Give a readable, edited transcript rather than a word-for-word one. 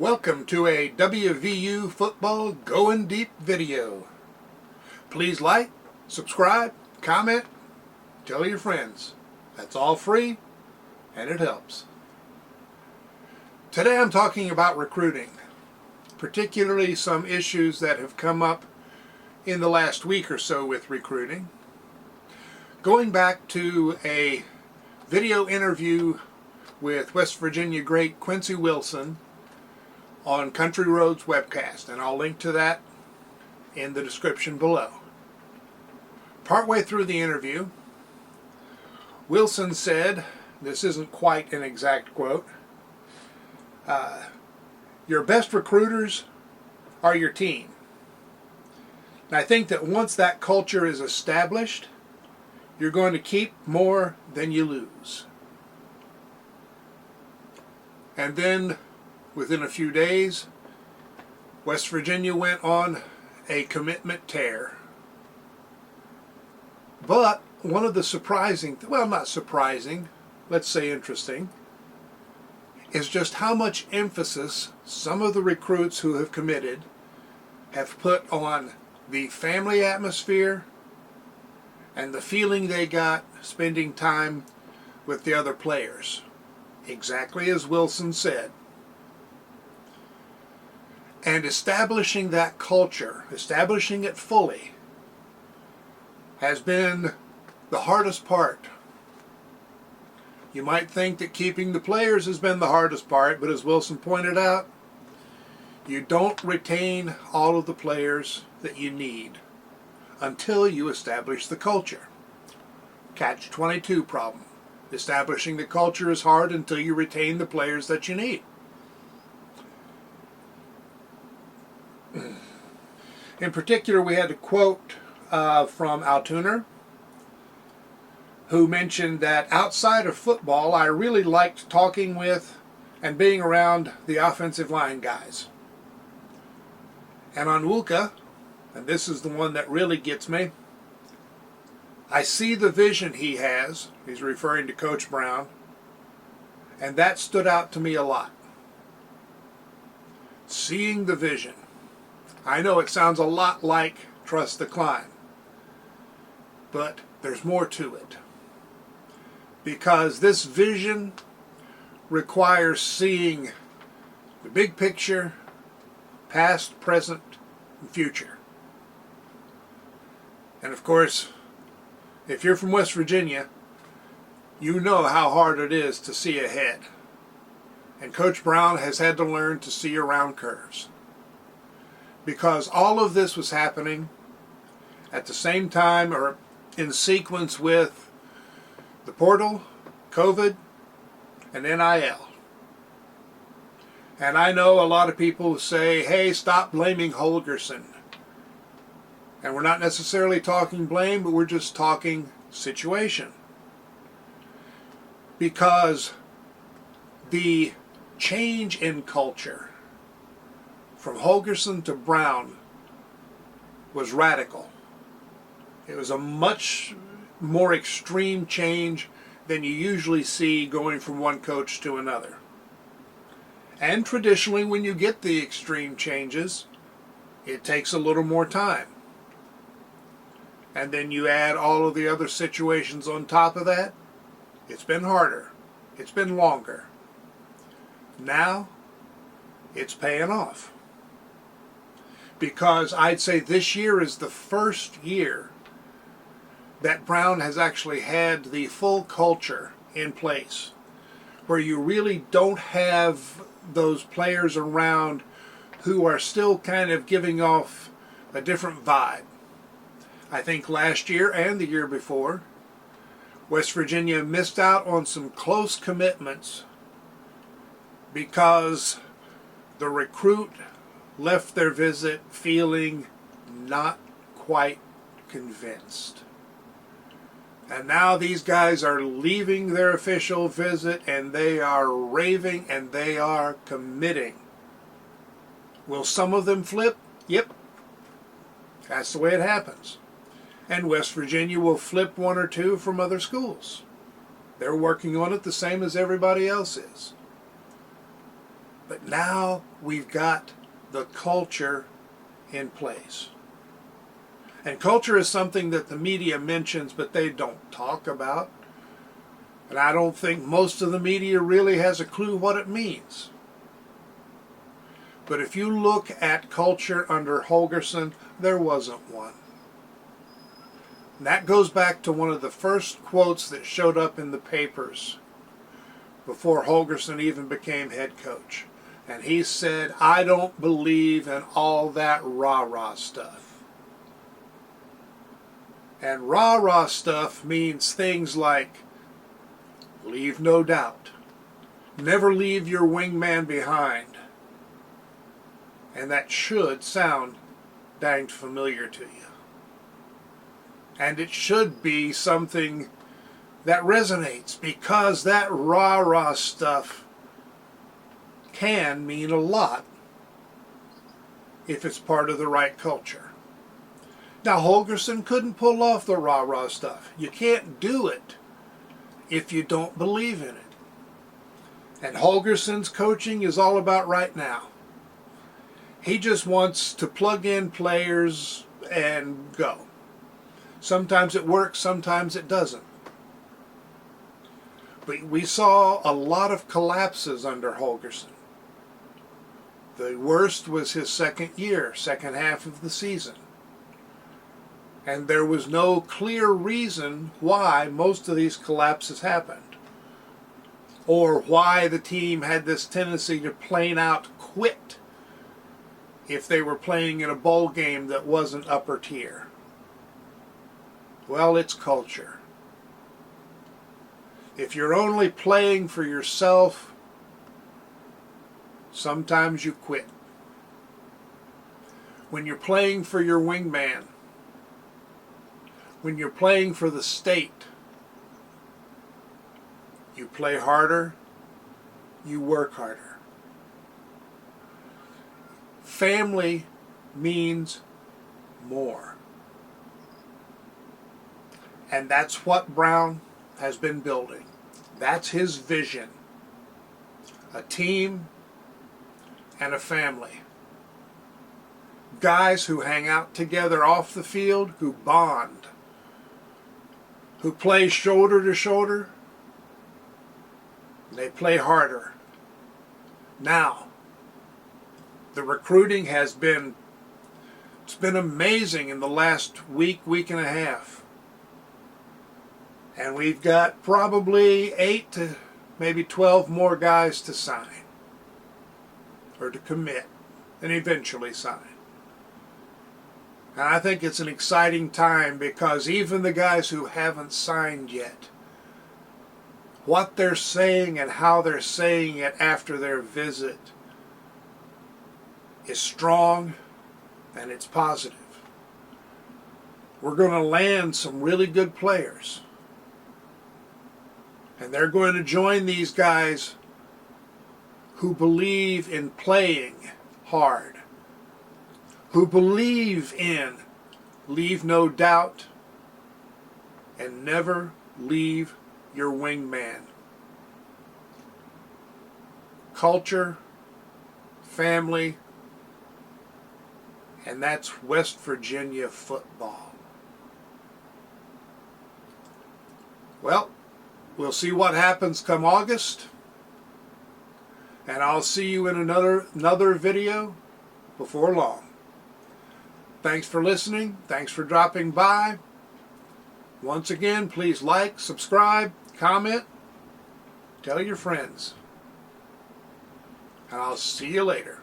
Welcome to a WVU football going deep video. Please like, subscribe, comment, tell your friends. That's all free and it helps. Today I'm talking about recruiting, particularly some issues that have come up in the last week or so with recruiting. Going back to a video interview with West Virginia great Quincy Wilson on Country Roads webcast, and I'll link to that in the description below. Partway through the interview, Wilson said, this isn't quite an exact quote, your best recruiters are your team. And I think that once that culture is established, you're going to keep more than you lose. And then within a few days, West Virginia went on a commitment tear. But one of the surprising, well, not surprising, let's say interesting, is just how much emphasis some of the recruits who have committed have put on the family atmosphere and the feeling they got spending time with the other players. Exactly as Wilson said. And establishing that culture, establishing it fully, has been the hardest part. You might think that keeping the players has been the hardest part, but as Wilson pointed out, you don't retain all of the players that you need until you establish the culture. Catch-22 problem. Establishing the culture is hard until you retain the players that you need. In particular, we had a quote from Altuner, who mentioned that outside of football, I really liked talking with and being around the offensive line guys. And on Wooka, and this is the one that really gets me, I see the vision he has, he's referring to Coach Brown, and that stood out to me a lot. Seeing the vision. I know it sounds a lot like Trust the Climb, but there's more to it. Because this vision requires seeing the big picture, past, present, and future. And of course, if you're from West Virginia, you know how hard it is to see ahead. And Coach Brown has had to learn to see around curves. Because all of this was happening at the same time or in sequence with the portal, COVID, and NIL. And I know a lot of people say, hey, stop blaming Holgerson. And we're not necessarily talking blame, but we're just talking situation. Because the change in culture from Holgerson to Brown was radical. It was a much more extreme change than you usually see going from one coach to another. And traditionally, when you get the extreme changes, it takes a little more time. And then you add all of the other situations on top of that, it's been harder. It's been longer. Now, it's paying off. Because I'd say this year is the first year that Brown has actually had the full culture in place, where you really don't have those players around who are still kind of giving off a different vibe. I think last year and the year before, West Virginia missed out on some close commitments because the recruit left their visit feeling not quite convinced. And now these guys are leaving their official visit and they are raving and they are committing. Will some of them flip? Yep. That's the way it happens. And West Virginia will flip one or two from other schools. They're working on it the same as everybody else is. But Now we've got the culture in place. And culture is something that the media mentions, but they don't talk about. And I don't think most of the media really has a clue what it means. But if you look at culture under Holgorsen, there wasn't one. And that goes back to one of the first quotes that showed up in the papers before Holgorsen even became head coach. And he said, "I don't believe in all that rah-rah stuff." And rah-rah stuff means things like, leave no doubt, never leave your wingman behind. And that should sound danged familiar to you. And it should be something that resonates, because that rah-rah stuff can mean a lot if it's part of the right culture. Now, Holgorsen couldn't pull off the rah-rah stuff. You can't do it if you don't believe in it. And Holgorsen's coaching is all about right now. He just wants to plug in players and go. Sometimes it works, sometimes it doesn't. But we saw a lot of collapses under Holgorsen. The worst was his second year, second half of the season. And there was no clear reason why most of these collapses happened, or why the team had this tendency to plain out quit if they were playing in a bowl game that wasn't upper tier. Well, it's culture. If you're only playing for yourself, sometimes you quit. When you're playing for your wingman, when you're playing for the state, you play harder, you work harder. Family means more. And that's what Brown has been building. That's his vision. A team and a family. Guys who hang out together off the field, who bond, who play shoulder to shoulder. They play harder. Now, the recruiting has been, it's been amazing in the last week and a half. And we've got probably 8 to maybe 12 more guys to sign, or to commit, and eventually sign. And I think it's an exciting time, because even the guys who haven't signed yet, what they're saying and how they're saying it after their visit is strong, and it's positive. We're going to land some really good players. And they're going to join these guys who believe in playing hard, who believe in leave no doubt and never leave your wingman. Culture, family, and that's West Virginia football. Well, we'll see what happens come August, and I'll see you in another video before long. Thanks for listening. Thanks for dropping by. Once again, please like, subscribe, comment, tell your friends, and I'll see you later.